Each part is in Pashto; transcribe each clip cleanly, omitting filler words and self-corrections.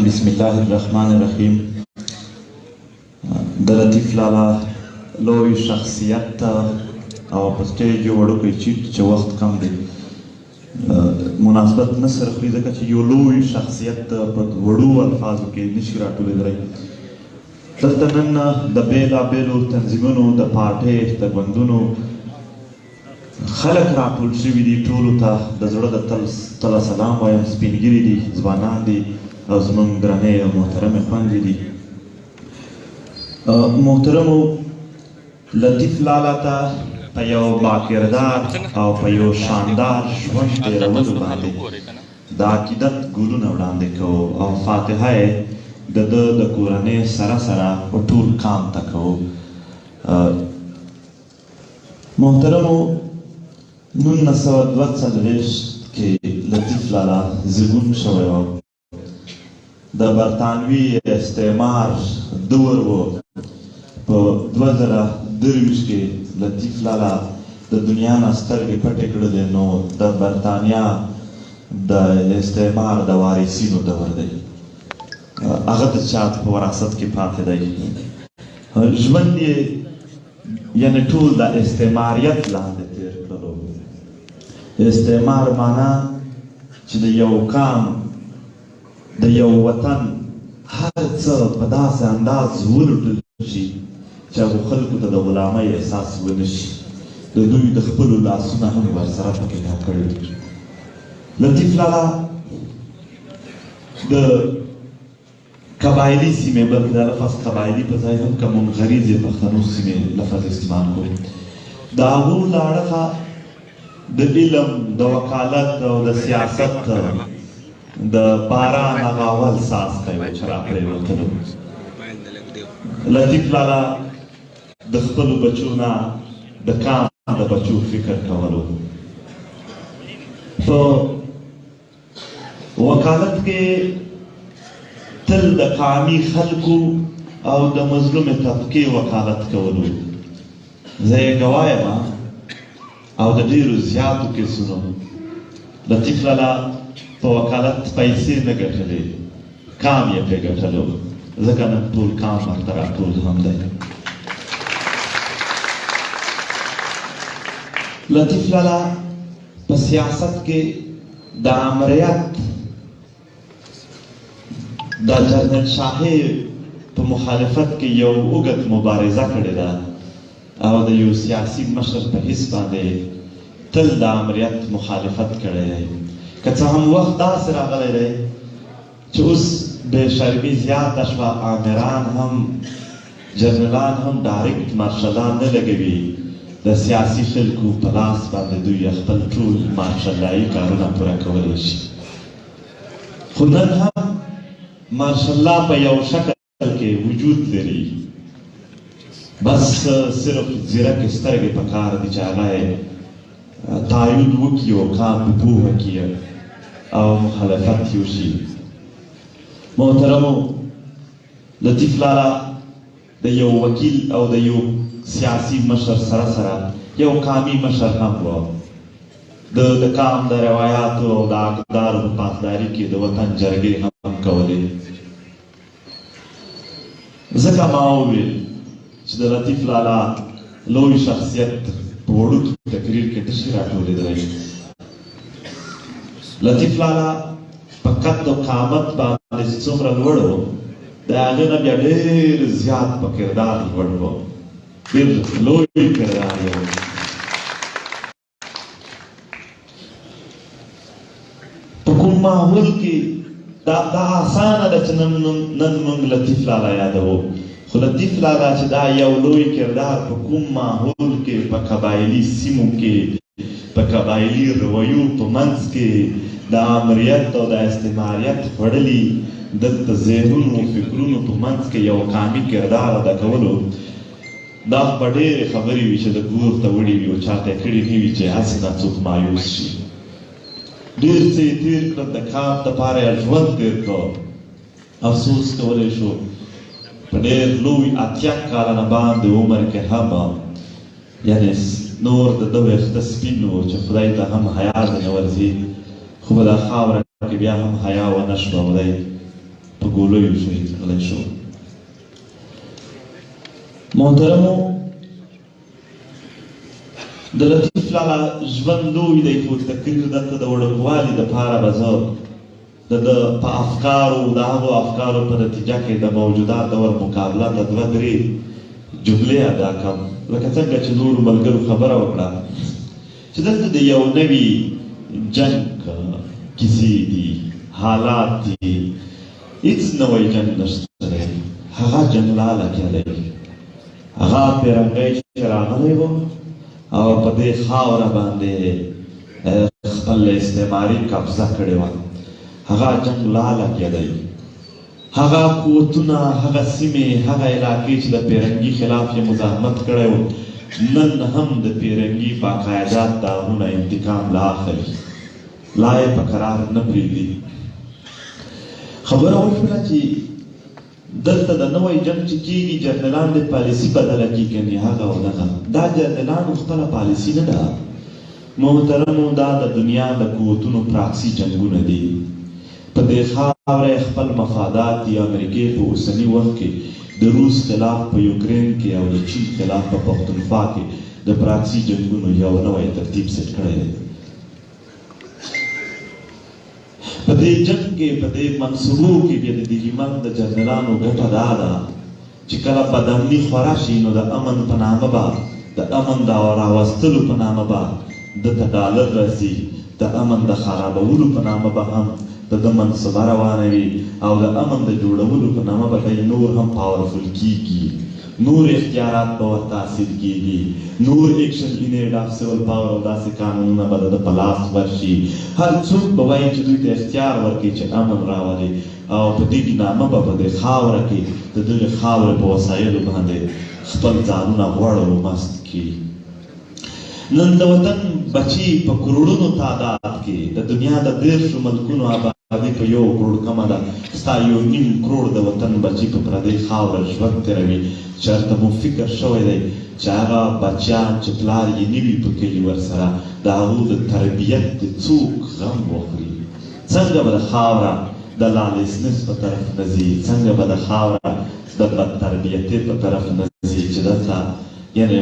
بسم الله الرحمن الرحیم. د لطیف لالا لوی شخصیت او په سټیج یو وړوکی چیټ چې وخت کم دی مناسبت نه سره خوري ځکه چې یو لوی شخصیت په وړو الفاظو کې نشي راټولېدلی. دلته نن د بېلابېلو تنظیمونو د پارټۍ د ګوندونو خلک راټول شوي دي. ټولو ته د زړه د تله سلام وایم. سپین ږیري دي، ځوانان دي او زموږ درنې او محترمې خویندې دي. محترمو، لطیف لالا ته په یو باکردار او په یو شاندار ژوند تېرولو باندې د عقیدت ګلونه وړاندې کوو او فاتحه یې د ده د کورنۍ سره سره په ټول کام ته کوو. محترمو، 1942 کې لطیف لالا زیږون شوی و. د برطانوي استعمار دور و. په 2023 کې لطیف لالا د دنیا نه سترګې پټې کړلې. نو د برطانیا د استعمار د وارثینو دور دی، هغه د چا په وراثت کې پاتې دی. ژوند یې یعنې ټول د استعماریت لاندې تېر کړلو. استعمار معنا چې د یو قام د یو وطن هر څه په داسې انداز ولوټل شي چې هغو خلکو ته د غلامۍ احساس ونه شي. د دوی د خپلو لاسونه هم ورسره پکې کړي. لطیف لالا د قبایلي سیمې، بلکې دا لفظ قبایلي په ځای هم که مونږ غریزې پښتنو سیمې لفظ استعمال کړو، د هغو له اړخه د علم، د وکالت او د سیاست د باران هغه اول څاڅکی و چې راپرېوتلو. لطیف لالا د خپلو بچو نه د کام د بچو فکر کولو. په وکالت کې تل د قامي خلکو او د مظلومې طبقې وکالت کولو. زه یې ګواه یم او د ډېرو زیاتو کیسونو لطیف لالا په وکالت پیسې نه ګټلې، کام یې پرې ګټلو. ځکه نن ټول کام ورته راټول هم دی. لطیف لالا په سیاست کې د امریت د جنرال شاهي په مخالفت کې یو اوږد مبارزه کړې ده او د یو سیاسي مشر په حیث باندې تل د امریت مخالفت کړی دی. که څه هم وخت داسې راغلی دی چې اوس بې شرمي زیاته شوه، آمران هم جنرالان هم ډایرکټ مارشلان نه لګوي. د سیاسي خلکو په لاس باندې دوی خپل ټول مارشلایي کارونه پوره کولی شي. خو نن هم مارشالله په یو شکل کې وجود لري. بس صرف ځیرک سترګې پکار دي چې هغه یې تایید وکړي او کام په پوهه کړي او مخالفت یې وشي. محترمو، لطیف لالا د یو وکیل او د یو سیاسي مشر سره سره یو قامي مشر هم و. د قام د روایاتو او د اقدارو په پاسداري کې د وطن جرګې هم کولې. ځکه ما وویل چې د لطیف لالا لوی شخصیت په وړوکي تقریر کې نشي راټولېدلی. لطیف لالا په قد او قامت باندې چې څومره لوړ و، د هغې نه بیا ډېر زیات په کردار لوړ و. ډېر لوی کردار یې و. په کوم ماحول کې دا اسانه ده چې نن موږ لطیف لالا یادوو، خو لطیف لالا چې دا یو لوی کردار په کوم ماحول کې، په قبایلي سیمو کې، په قبایلي رویو په منځ کې د امریت او د استعماریت خوړلي دلته ذهنونو او فکرونو په منځ کې یو قامي کردار ادا کولو، دا به ډېرې خبرې وي چې د ګور ته وړي وي او چاته یې کړي نه وي چې هسې نه څوک مایوس شي. ډېر څه یې تېر کړل، د کام دپاره یې ژوند تېر کړ. افسوس کولی شو په ډېر لوی 80 کاله نه باندې عمر کې هم یعنې نور د ده ویښته سپین و چې خدای ته هم حیا ځینې ورځي، خو په دا خاوره کې بیا هم حیا ونه شوه. خدای په ګولیو شهید کړی شو. محترمو، د لطیف لالا ژوند لوی دی، خو تقریر دلته د وړوکوالي دپاره به زه د ده په افکارو د هغو افکارو په نتیجه کې د موجوده دور مقابله د دوه درې جملې ادا کړم. لکه څنګه چې نورو ملګرو خبره وکړه چې دلته د یو نوي جنګ کیسې دي، حالات دي. هېڅ نوی جنګ نشته دی. هغه جنګ لا لګیا دی. هغه پیرنګی چې راغلی و او په دې خاوره باندې خپل استعماري قبضه کړې وه، هغه جنګ لا لګیا دی. هغه قوتونه، هغه سیمې، هغه علاقې چې د پیرنګي خلاف یې مزاحمت کړی و، نن هم د پیرنګي باقاعده داغونه انتقام لا اخلي، لا یې په قرار نه پرېږدي. خبره وشوله چې دلته د نوی جنګ چې کېږي جنرالان د پالیسي بدله کېږي، هغه او دغه. دا جنرالانو خپله پالیسي نه ده محترمو، دا د دنیا د قوتونو پراکسي جنګونه دي. په دې خاوره خپل مفادات دي. امریکې په اوسني وخت کې د روس خلاف په یوکرین کې او د چین خلاف په پښتونخوا کې د پراکسي جنګونو یو نوی ترتیب سیټ کړی دی. په دې جنګ کې، په دې منصوبو کې بیا د دغې من د جنرالانو ګټه دا ده چې کله بدامني خوره شي نو د امن په نامه به، د امن د راوستلو په نامه به دته ډالر راځي، د امن د خرابولو په نامه به هم د ده منصبه روانه وي، او د امن د جوړولو په نامه به دی نور هم پاورفل کېږي، نور اختیارات به ورته حاصل کېږي، نور ایکشن یونټ آف سیول پاور او داسې قانونونه به د ده په لاس ورشي. هر څوک به وایي چې دوی ته اختیار ورکړي چې امن راولي، او په دې نامه به په دې خاوره کې د دغې خاورې په وسایلو باندې خپل ځانونه غوړ او مست کړي. نن د وطن بچي په کروڑونو تعداد کې د دنیا د 13 ملکونو آبادي په 1 کروڑ کمه ده. ستا 1.5 کروڑ د وطن بچي په پردۍ خاوره ژوند تېروي. چېرته مو فکر شوی دی چې هغه بچیان چې پلار یې نه وي په کلي ورسره، د هغو د تربیت د څوک غم وخوري؟ څنګه به د خاوره د لالسنس په طرف نه ځي؟ څنګه به د خاوره د بدتربیتۍ په طرف نه ځي چې دلته یعنې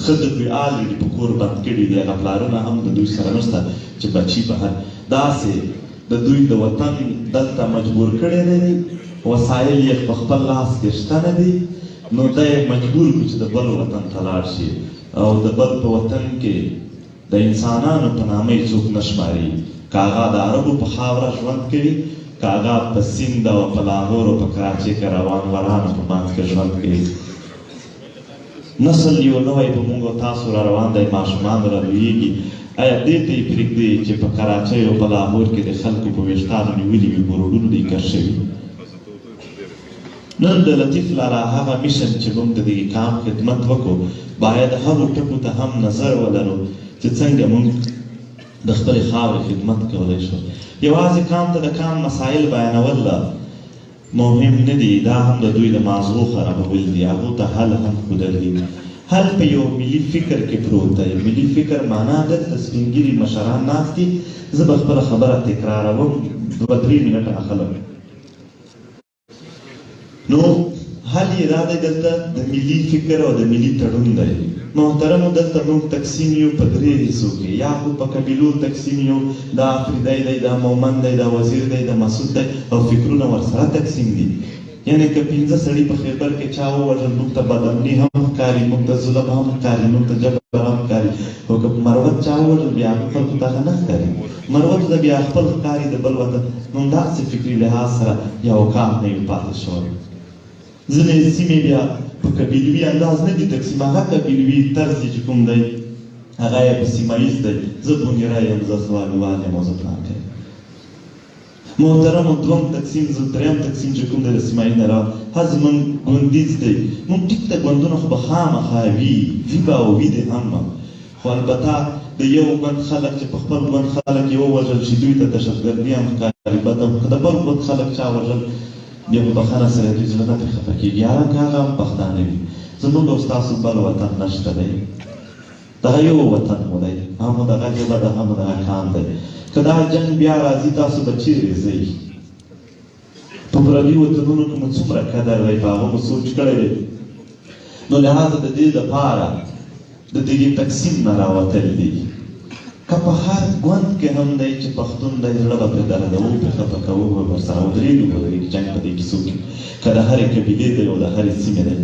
ښځې دوی آلریډي په کور بند کړي دي، هغه پلارونه هم د دوی سره نشته چې بچي بهر داسې د دوی د وطن دلته مجبور کړی دی، وسایل یې په خپل لاس کې شته نه دي، نو دا یې مجبور کړو چې د بل وطن ته لاړ شي، او د بل په وطن کې د انسانانو په نامه یې څوک نه شماري. که هغه د عربو په خاوره ژوند کوي، که هغه په سیند او په لاهور او په کراچۍ کې روان ورانو په منځ کې ژوند کوي. نسل یو نوی په موږ او تاسو را روان دی، ماشومان را لویېږي. آیا دې ته یې پرېږدئ چې په کراچۍ او په لاهور کې د خلکو په ویښتانو نیولي وي، په روډونو دې کش شوي؟ نن د لطیف لالا هغه میشن چې موږ د دې کام خدمت وکړو، باید هغو ټکو ته هم نظر ولرو چې څنګه موږ د خپلې خاورې خدمت کولی شو. یوازې کام ته د کام مسایل بیانول مهم نه دي، دا هم د دوی د ماغزو خرابول دي، هغو ته حل هم ښودل دي. حل په یو ملي فکر کې پروت دی. ملي فکر معنا دلته سپین ږیري مشران ناست دي، زه به خپله خبره تکراروم، 2-3 منټه اخلم. نو حل یې دا دی دلته د ملي فکر او د ملي تړون دی. محترمو، دلته موږ تقسیم یو په 3 حصو کې، یا خو په قبیلو تقسیم یو، دا افریدی دی، دا مومند دی، دا وزیر دی، دا مسعود دی، او فکرونه ورسره تقسیم دي. یعنې که 15 سړي په خیبر کې چا ووژل، موږ ته بدامني هم ښکاري، موږ ته ظلم هم ښکاري، موږ ته جبر هم ښکاري. خو که په مروت چا ووژل، بیا خلکو ته نه ښکاري، مروتو ته بیا خپل ښکاري د بل وطن. نو داسې فکري لحاظ سره یو کام نه وي پاتې شوی. ځینې سیمې بیا په قبیلوي انداز نه دي تقسیم، هغه قبیلوي طرز چې کوم دی هغه یې په سیمه ییز دی. زه بونیره یم، زه سوالوال یم او زه پلانکی یم. محترمو، دوم تقسیم، زه دریم تقسیم چې کوم دی د سیمه ییز نه را ها زموږ ګوندیز دی. موږ ټیک ته ګوندونه خو به خامخا وي به او وي دې هم، خو البته د یو ګوند خلک چې په خپل ګوند خلک یې ووژل شي، دوی ته دهشتګردي هم ښکاري، بد هم. که د بل ګوند خلک چا وژل، بیا په بخښنه سره دوی زړه نه پرې خفه کېږي، حالانکه هغه هم پښتانه وي. زموږ او ستاسو بل وطن نشته دی، دغه یو وطن مو دی، هم دغه ژبه ده، هم دغه کان دی. که دا جنګ بیا راځي، تاسو به چیرې ځئ؟ په پردي وطنونو کې مو څومره قدر دی په هغه مو سوچ کړی دی نو لهذا د دې دپاره د دغې تقسیم نه راوتل دي که په هر ګوند کې هم دی چې پښتون دی زړه به پرې دردوو پرې خفه کوو به ورسره ودرېږو به د دې جنګ په دې کیسو کې که د هرې قبیلې دی او د هرې سیمې دی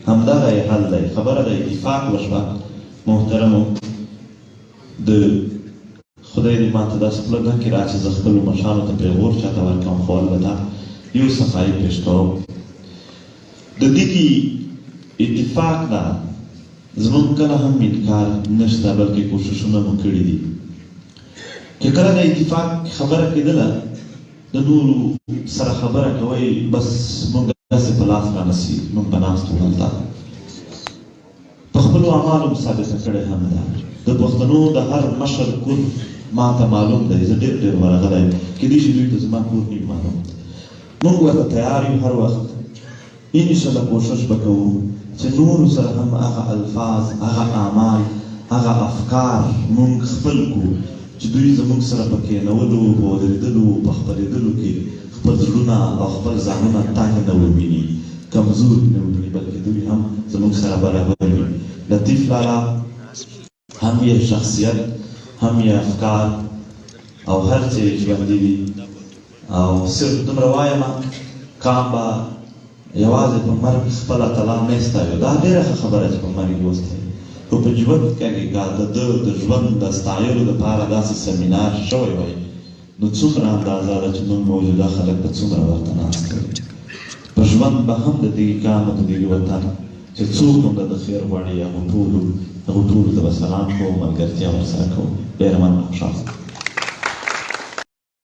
همدغه یې حل دی خبره د اتفاق وشوه محترمو د خدای دې ماته داسې خوله نه کړي چې زه خپلو مشرانو ته پیغور چاته ورکړم خو البته یو صفایي پېښ کوم د دغې اتفاق نه زموږ کله هم انکار نشته بلکې کوششونه مو کړي دي که کله د اتفاق خبره کېدله د نورو سره خبره کوئ بس موږ داسې په لاس رانسي موږ به ناست وو هلته په خپلو اعمالو مو ثابته کړې هم ده د پښتنو د هر مشر کور ما ته معلوم دی زه ډېر ډېر ورغلی یم کېدای شي دوی ته زما کور نه وي معلوم موږ ورته تیار یو هر وخت انشاءالله کوشش به کوو چې نورو سره هم هغه الفاظ هغه اعمال هغه افکار موږ خپل کړو چې دوی زموږ سره په کښېنولو په ودرېدلو په خپرېدلو کې خپل زړونه او خپل ځانونه تنګ نه وویني کمزور نه وویني بلکې دوی هم زموږ سره برابر وي لطیف لالا هم یې شخصیت هم یې افکار او هر څه یې ژوندي دي او صرف دومره وایم کام به یوازې په مرګ خپله طلا نه ستایو دا ډېره ښه خبره چې په مرګ یې وستایو خو په ژوند کې د ده د ژوند د ستایلو دپاره داسې سمینار شوی وای نو څومره اندازه ده چې موږ موجوده خلک به څومره ورته ناست کوي په ژوند به هم د دغې قام او د دغې وطن چې څوک هم د خیر غواړي هغو ټولو ته به سلام کوو ملګرتیا ورسره کوو ډېره مننه خوشحاله